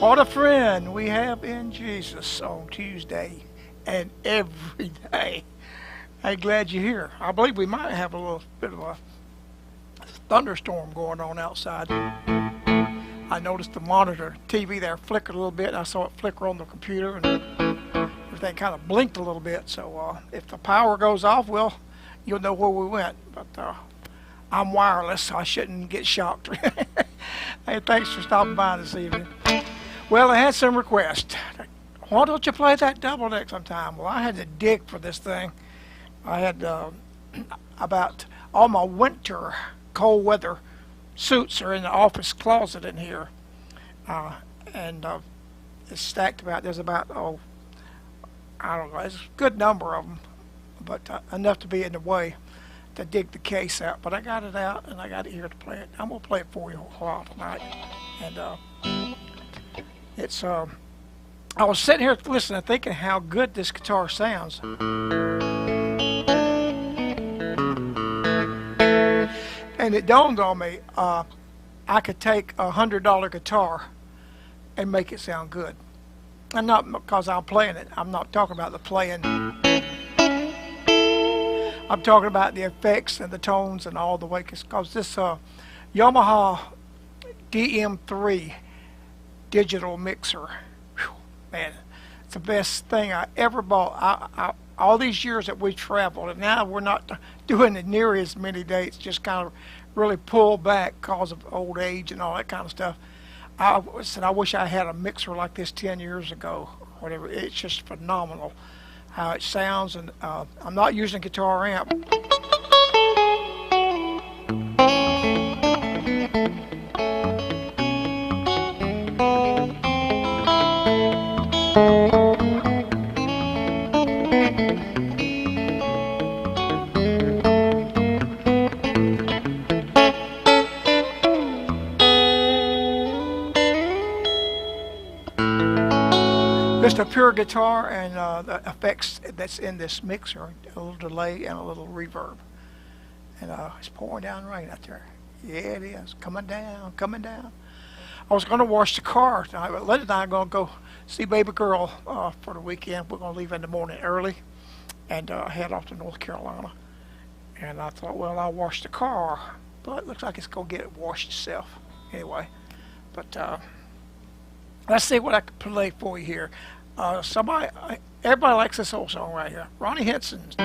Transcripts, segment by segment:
What a friend we have in Jesus on Tuesday and every day. I'm glad you're here. I believe we might have a little bit of a thunderstorm going on outside. I noticed the monitor TV there flickered a little bit. I saw it flicker on the computer and everything kind of blinked a little bit. So if the power goes off, well, you'll know where we went. But I'm wireless, so I shouldn't get shocked. Hey, thanks for stopping by this evening. Well, I had some requests. Why don't you play that double deck sometime? Well, I had to dig for this thing. I had about all my winter cold weather suits are in the office closet in here. And it's stacked about, there's about, I don't know, there's a good number of them, but enough to be in the way to dig the case out. But I got it out and I got it here to play it. I'm going to play it for you a while tonight. And it's, I was sitting here listening, thinking how good this guitar sounds. And it dawned on me, I could take a $100 guitar and make it sound good. And not because I'm playing it. I'm not talking about the playing. I'm talking about the effects and the tones and all the way. Because this Yamaha DM3 digital mixer, whew, man, it's the best thing I ever bought. All these years that we traveled, and now we're not doing it near as many dates, just kind of really pulled back because of old age and all that kind of stuff. I said I wish I had a mixer like this 10 years ago or whatever. It's just phenomenal how it sounds, and I'm not using a guitar amp. Just a pure guitar and the effects that's in this mixer, a little delay and a little reverb. And it's pouring down rain out there. Yeah, it is. Coming down, coming down. I was going to wash the car tonight, but Linda and I are going to go see baby girl for the weekend. We're going to leave in the morning early and head off to North Carolina. And I thought, well, I'll wash the car, but it looks like it's going to get it washed itself anyway. But let's see what I can play for you here. Everybody likes this old song right here. Ronnie Henson's.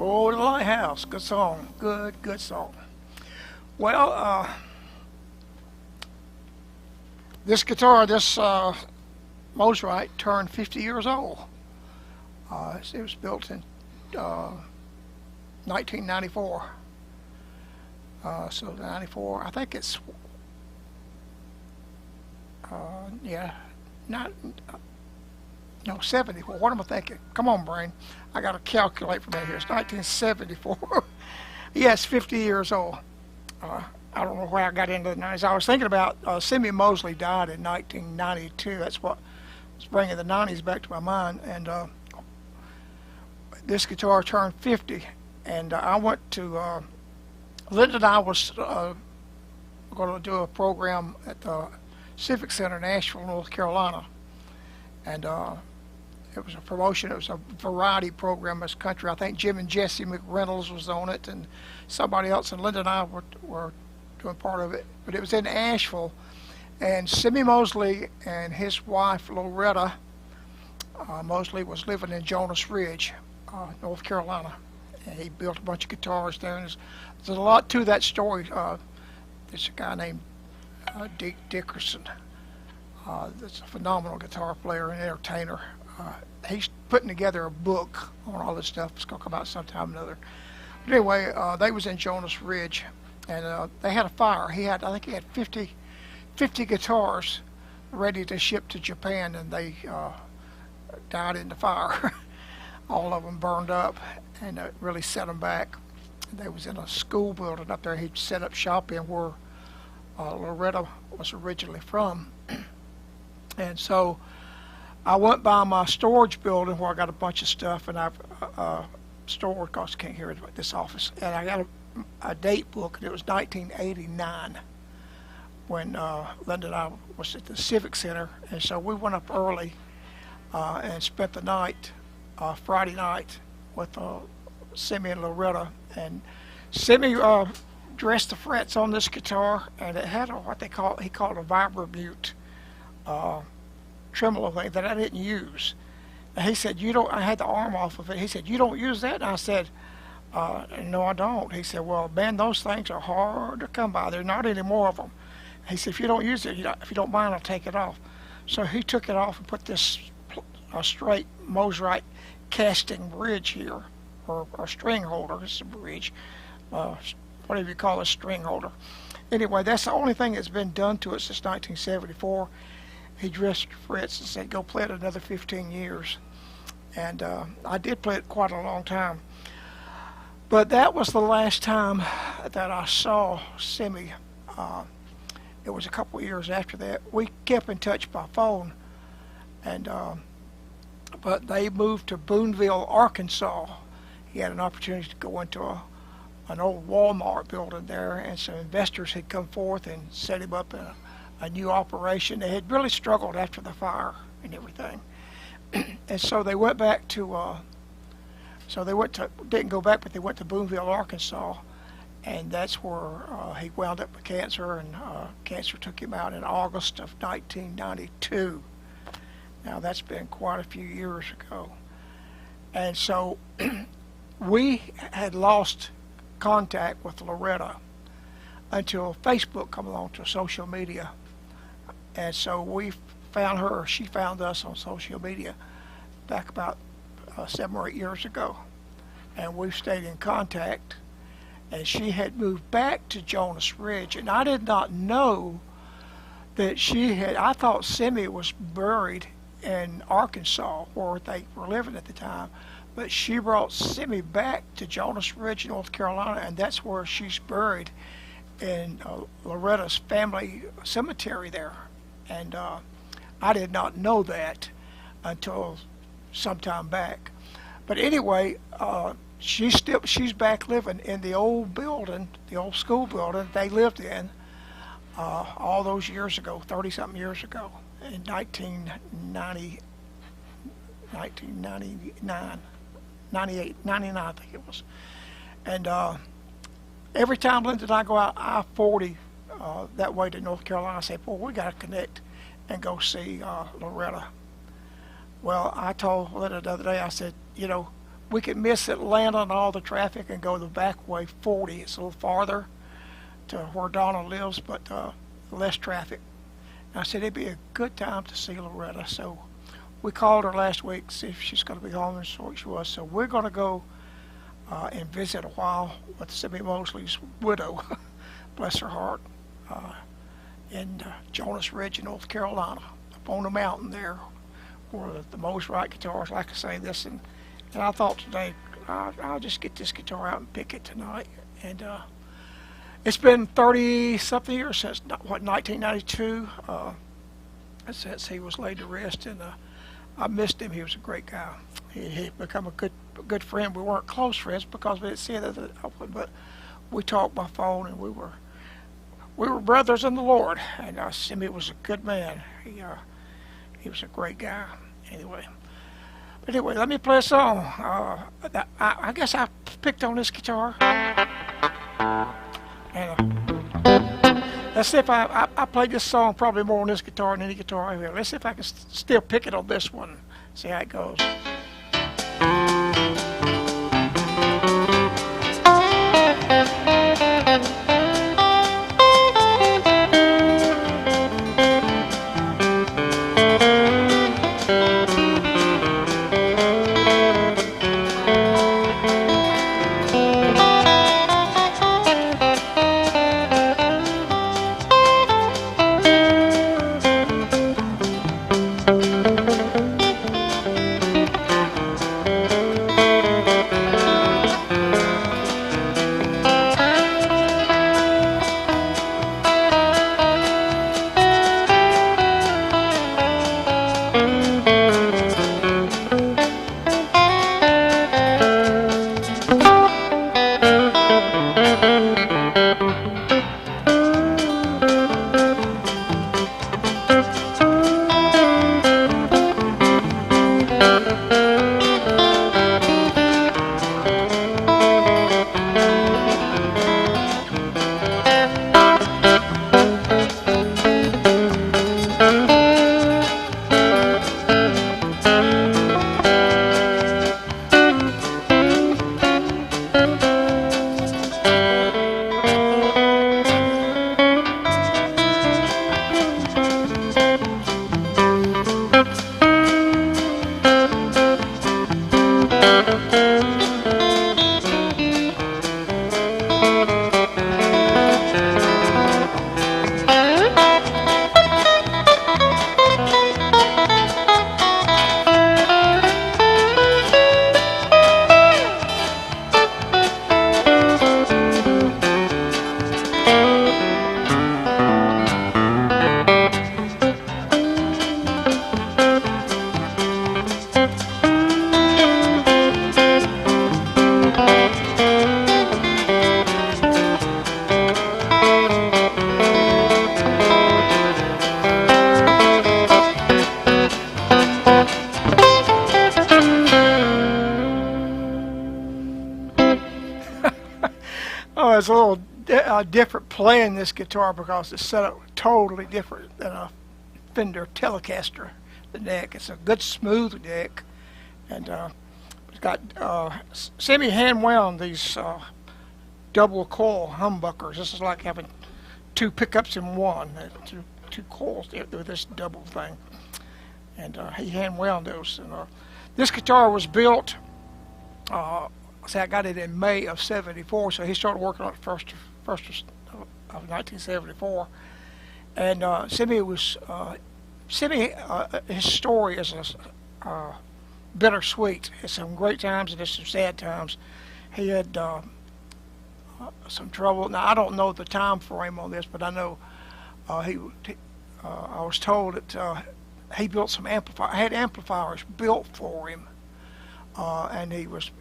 Oh, the Lighthouse. Good song. Good song. Well, this guitar, this Mosrite, turned 50 years old. It was built in 1994. So 94, I think it's, yeah, not, no, 74. What am I thinking? Come on, brain. I got to calculate from that here. It's 1974. Yes, 50 years old. I don't know where I got into the 90s. I was thinking about Simeon Mosley died in 1992. That's what was bringing the 90s back to my mind. And this guitar turned 50. And I went to, Linda and I was going to do a program at the Civic Center in Asheville, North Carolina. And it was a promotion. It was a variety program this country. I think Jim and Jesse McReynolds was on it, and somebody else. And Linda and I were doing part of it. But it was in Asheville. And Simeon Mosley and his wife, Loretta Mosley, was living in Jonas Ridge, North Carolina. And he built a bunch of guitars there. And there's a lot to that story. There's a guy named Dick Dickerson. That's a phenomenal guitar player and entertainer. He's putting together a book on all this stuff. It's going to come out sometime or another. But anyway, they was in Jonas Ridge, and they had a fire. I think he had 50 guitars ready to ship to Japan, and they died in the fire. All of them burned up, and it really set them back. They was in a school building up there. He'd set up shop in where Loretta was originally from. And so I went by my storage building where I got a bunch of stuff, and I've stored, because I can't hear it at this office, and I got a date book, and it was 1989 when Linda and I was at the Civic Center. And so we went up early and spent the night, Friday night, with Simeon and Loretta. And Simeon dressed the frets on this guitar, and it had he called a vibramute tremolo thing that I didn't use. And he said, I had the arm off of it. He said, you don't use that? And I said, no, I don't. He said, well, man, those things are hard to come by. There are not any more of them. He said, if you don't use it, if you don't mind, I'll take it off. So he took it off and put this straight Mosrite casting bridge here, or string holder. It's a bridge, whatever you call a string holder. Anyway, that's the only thing that's been done to it since 1974. He dressed Fritz and said, "Go play it another 15 years." And I did play it quite a long time. But that was the last time that I saw Simi. It was a couple of years after that. We kept in touch by phone, and but they moved to Boonville, Arkansas. He had an opportunity to go into an old Walmart building there, and some investors had come forth and set him up in a new operation. They had really struggled after the fire and everything. And so they went back to, didn't go back, but they went to Boonville, Arkansas, and that's where he wound up with cancer, and cancer took him out in August of 1992. Now that's been quite a few years ago. And so we had lost contact with Loretta until Facebook come along to social media. And so we found her, she found us on social media back about 7 or 8 years ago. And we've stayed in contact. And she had moved back to Jonas Ridge. And I did not know that I thought Simi was buried in Arkansas, where they were living at the time. But she brought Simi back to Jonas Ridge, North Carolina, and that's where she's buried, in Loretta's family cemetery there. And I did not know that until some time back. But anyway, she's back living in the old building, the old school building they lived in all those years ago, 30-something years ago, in 1999, 99, I think it was. And every time Linda and I go out I-40 that way to North Carolina, I say, "Boy, we got to connect and go see Loretta." Well, I told Linda the other day, I said, we could miss Atlanta and all the traffic and go the back way 40. It's a little farther to where Donna lives, but less traffic. And I said it'd be a good time to see Loretta. So we called her last week to see if she's going to be home, and so she was. So we're going to go and visit a while with Simi Mosley's widow, bless her heart, in Jonas Ridge, North Carolina, up on the mountain there, where the Mosrite guitars, like I say, this. And I thought today, I'll just get this guitar out and pick it tonight. And it's been 30-something years since, 1992, since he was laid to rest. And I missed him. He was a great guy. He become a good friend. We weren't close friends because we didn't see it, but we talked by phone, and we were brothers in the Lord. And Simi was a good man. He was a great guy. Anyway, let me play a song. I guess I picked on this guitar. And let's see if I played this song probably more on this guitar than any guitar I have. Let's see if I can still pick it on this one. See how it goes. it's a little different playing this guitar because it's set up totally different than a Fender Telecaster. The neck, it's a good smooth neck, and it's got semi-hand wound these double coil humbuckers. This is like having two pickups in one, two coils with this double thing, and he hand wound those. And this guitar was built. I got it in May of '74, so he started working on it first of 1974. And his story is bittersweet. It's some great times and there's some sad times. He had some trouble. Now I don't know the time frame on this, but I know I was told that he built some had amplifiers built for him, and he was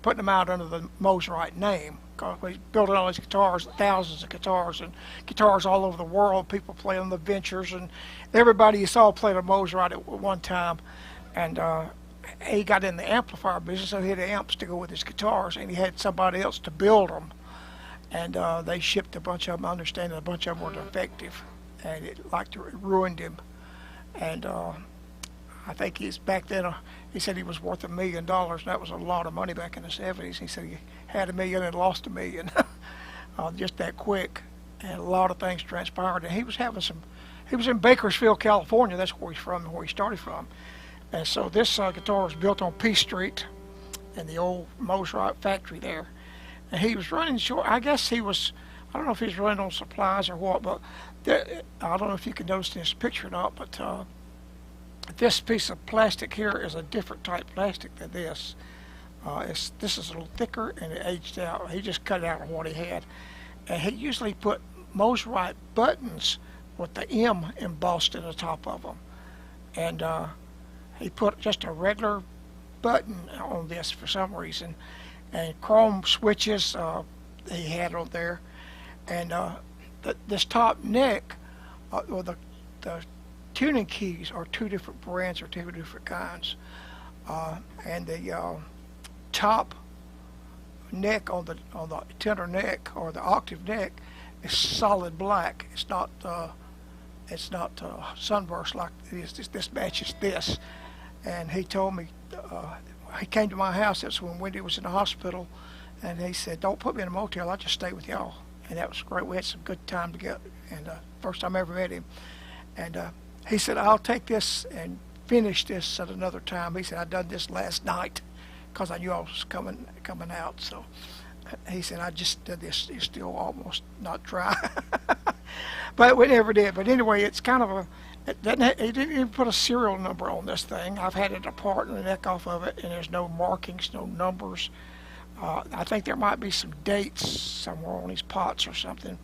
putting them out under the Mosrite name. Because we built all these guitars, thousands of guitars, and guitars all over the world. People play on the Ventures, and everybody you saw played a Mosrite at one time. And he got in the amplifier business, so he had amps to go with his guitars, and he had somebody else to build them. And they shipped a bunch of them, understanding a bunch of them were defective, and it ruined him. And I think he's back then. He said he was worth $1 million, and that was a lot of money back in the '70s. He said he had $1 million and lost $1 million, just that quick. And a lot of things transpired. And he was having some. He was in Bakersfield, California. That's where he's from, where he started from. And so this guitar was built on P Street, in the old Mosrite factory there. And he was running short. I guess he was. I don't know if he was running on supplies or what, but I don't know if you can notice in this picture or not, but. This piece of plastic here is a different type plastic than this. This is a little thicker and it aged out. He just cut it out of what he had. And he usually put Mosrite buttons with the M embossed in the top of them. And he put just a regular button on this for some reason. And chrome switches he had on there. And this top neck, or the tuning keys are two different brands or two different kinds, and the top neck on the tenor neck or the octave neck is solid black. It's not sunburst like it is. This matches this. And he told me he came to my house. That's when Wendy was in the hospital, and he said, "Don't put me in a motel. I'll just stay with y'all." And that was great. We had some good time together, and first time I ever met him. And he said, "I'll take this and finish this at another time." He said, "I done this last night because I knew I was coming out." So he said, "I just did this. It's still almost not dry." But we never did. But anyway, it's kind of he didn't even put a serial number on this thing. I've had it apart and the neck off of it, and there's no markings, no numbers. I think there might be some dates somewhere on these pots or something.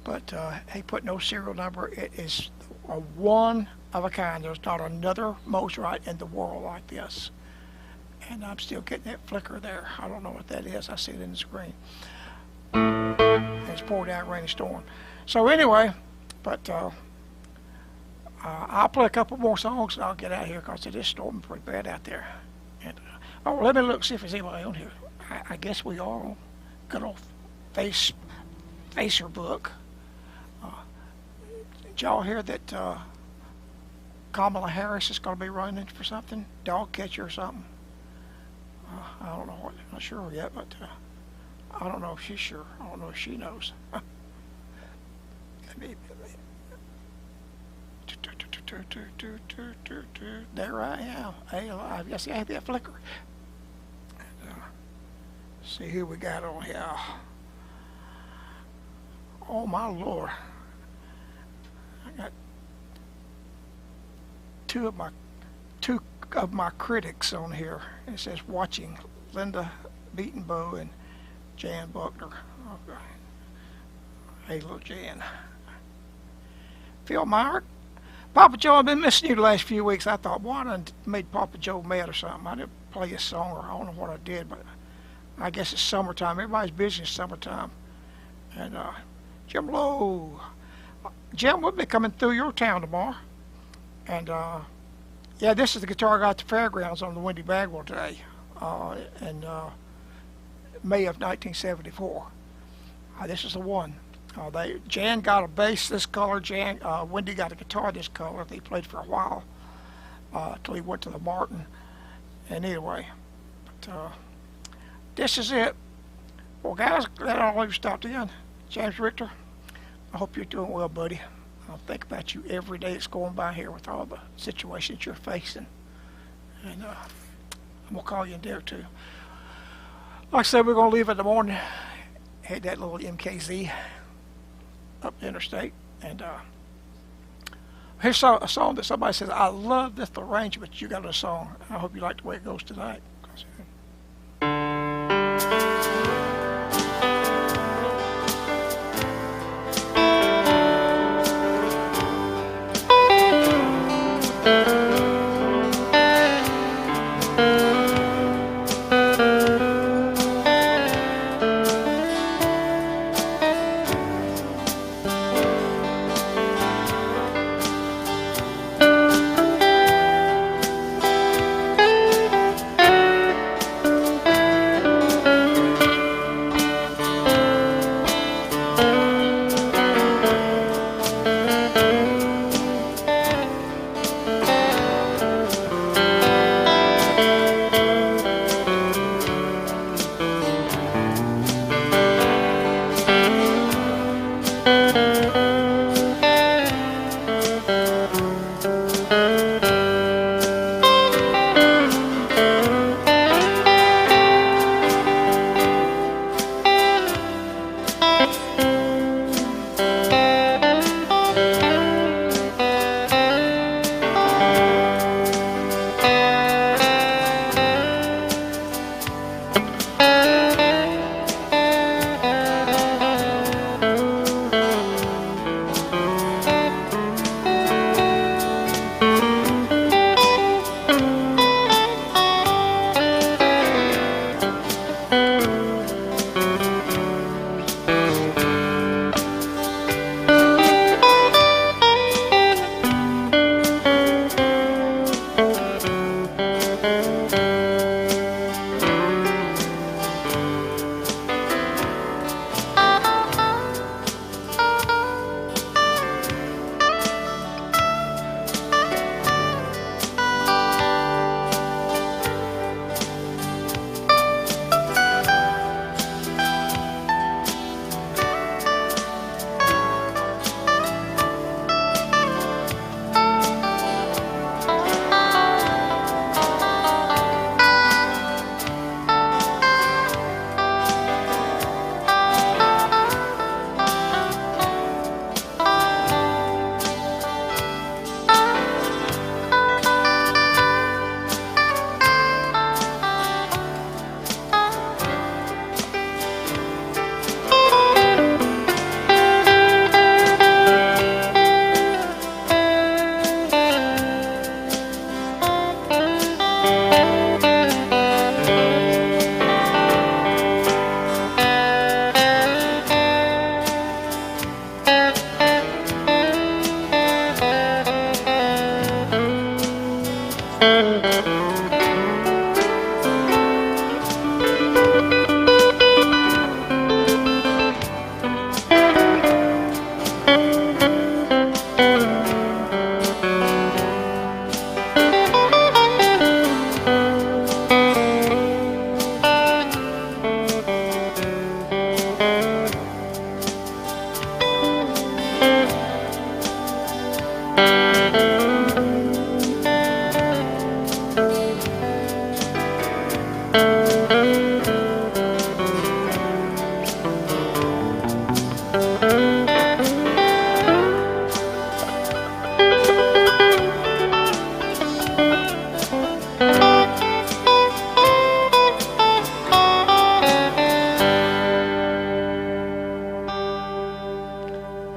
But he put no serial number. It is a one of a kind. There's not another Mosrite in the world like this. And I'm still getting that flicker there. I don't know what that is. I see it in the screen. And it's poured out a rainy storm. So anyway, but I'll play a couple more songs and I'll get out of here because it is storming pretty bad out there. And let me look, see if there's anybody on here. I guess we are on good old Facer book. Did y'all hear that Kamala Harris is going to be running for something? Dog catcher or something? I don't know. I'm not sure yet, but I don't know if she's sure. I don't know if she knows. There I am. I guess I have that flicker. See who we got on here. Oh my Lord. I got two of my critics on here. It says watching Linda Beatonbow and Jan Buckner. Okay. Hey, little Jan. Phil Meyer. Papa Joe, I've been missing you the last few weeks. I thought, boy, I done made Papa Joe mad or something. I didn't play his song, or I don't know what I did, but I guess it's summertime. Everybody's busy in summertime. And Jim Lowe. Jim, we'll be coming through your town tomorrow. And yeah, this is the guitar I got at the fairgrounds on the Wendy Bagwell Day in May of 1974. This is the one. Jan got a bass this color. Wendy got a guitar this color. They played for a while till he went to the Martin. And anyway, but this is it. Well, guys, that'll leave stopped in. James Richter, I hope you're doing well, buddy. I think about you every day that's going by here with all the situations you're facing. And I'm going to call you in there, too. Like I said, we're going to leave in the morning. Head that little MKZ up the interstate. And here's a song that somebody says, I love this arrangement you got in the song. I hope you like the way it goes tonight.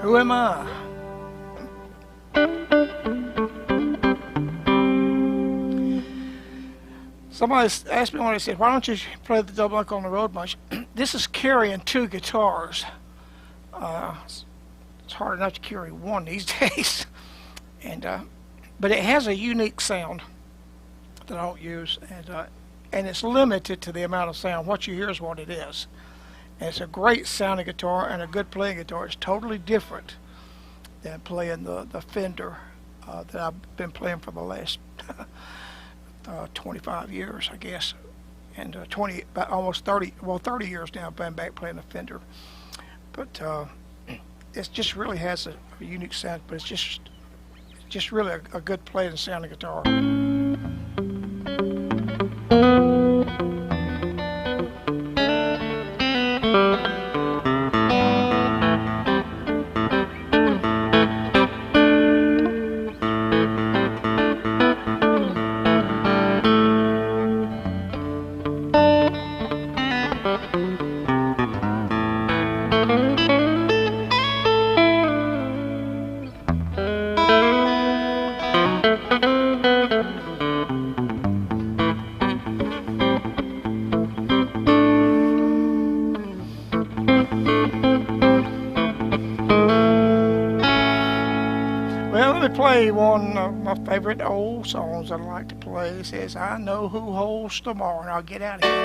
Who am I? Somebody asked me when I said, why don't you play the double up on the road bunch? This is carrying two guitars. It's hard enough to carry one these days. But it has a unique sound that I don't use, and it's limited to the amount of sound. What you hear is what it is. And it's a great sounding guitar and a good playing guitar. It's totally different than playing the Fender that I've been playing for the last 25 years, I guess. And about almost 30, well, 30 years now I've been back playing the Fender. But it just really has a unique sound, but it's just really a good playing and sounding guitar. Well, let me play one of my favorite old songs that I like to play. It says, I know who holds tomorrow, and I'll get out of here.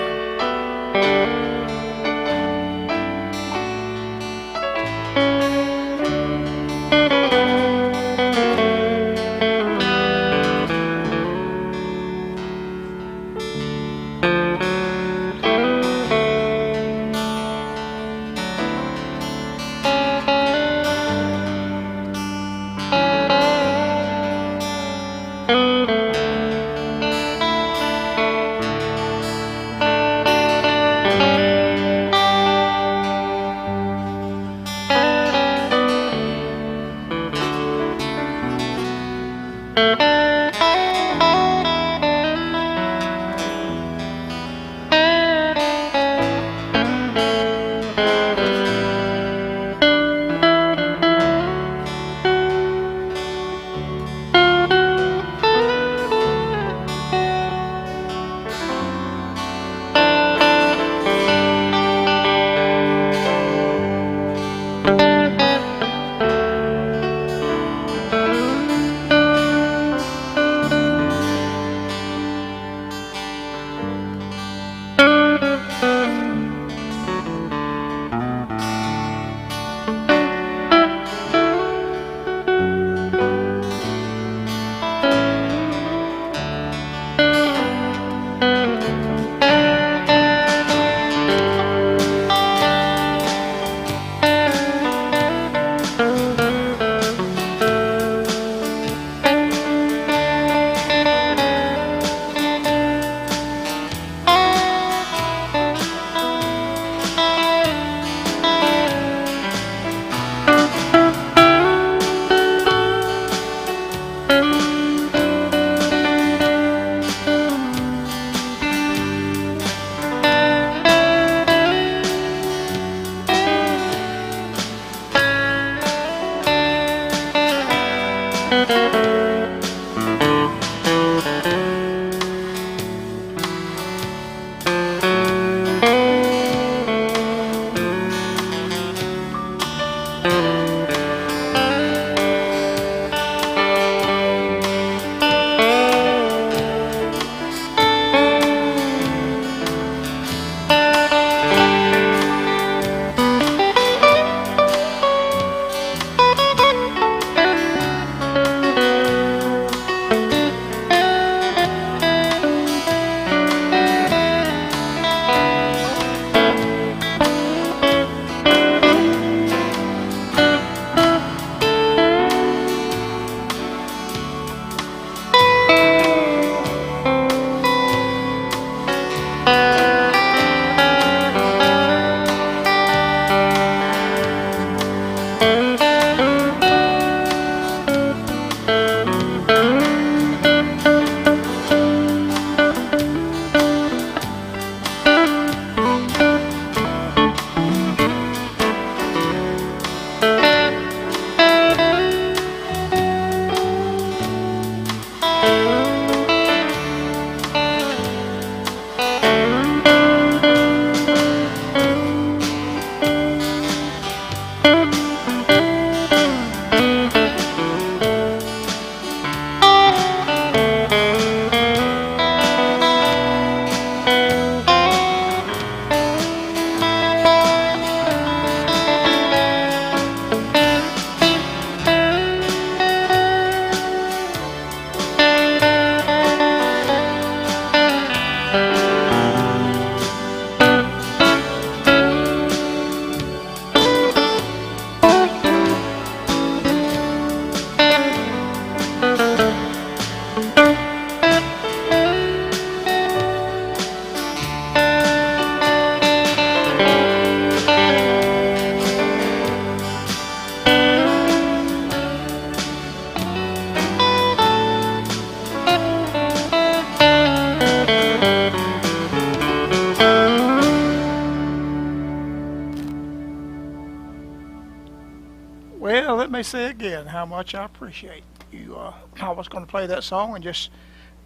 Well, let me say again how much I appreciate you. I was going to play that song and just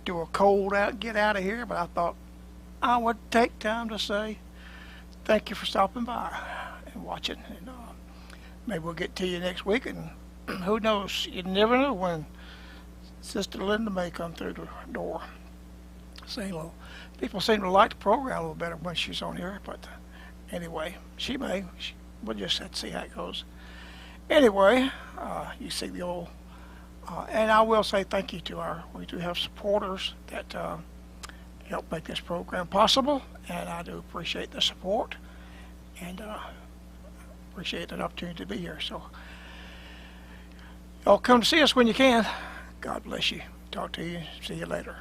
do a cold out, get out of here, but I thought I would take time to say thank you for stopping by and watching. And maybe we'll get to you next week. And who knows? You never know when Sister Linda may come through the door. Saying a little, people seem to like the program a little better when she's on here, but anyway, she may. We'll just have to see how it goes. Anyway, you see the old, and I will say thank you to we do have supporters that help make this program possible, and I do appreciate the support, and appreciate an opportunity to be here. So, y'all come to see us when you can. God bless you. Talk to you. See you later.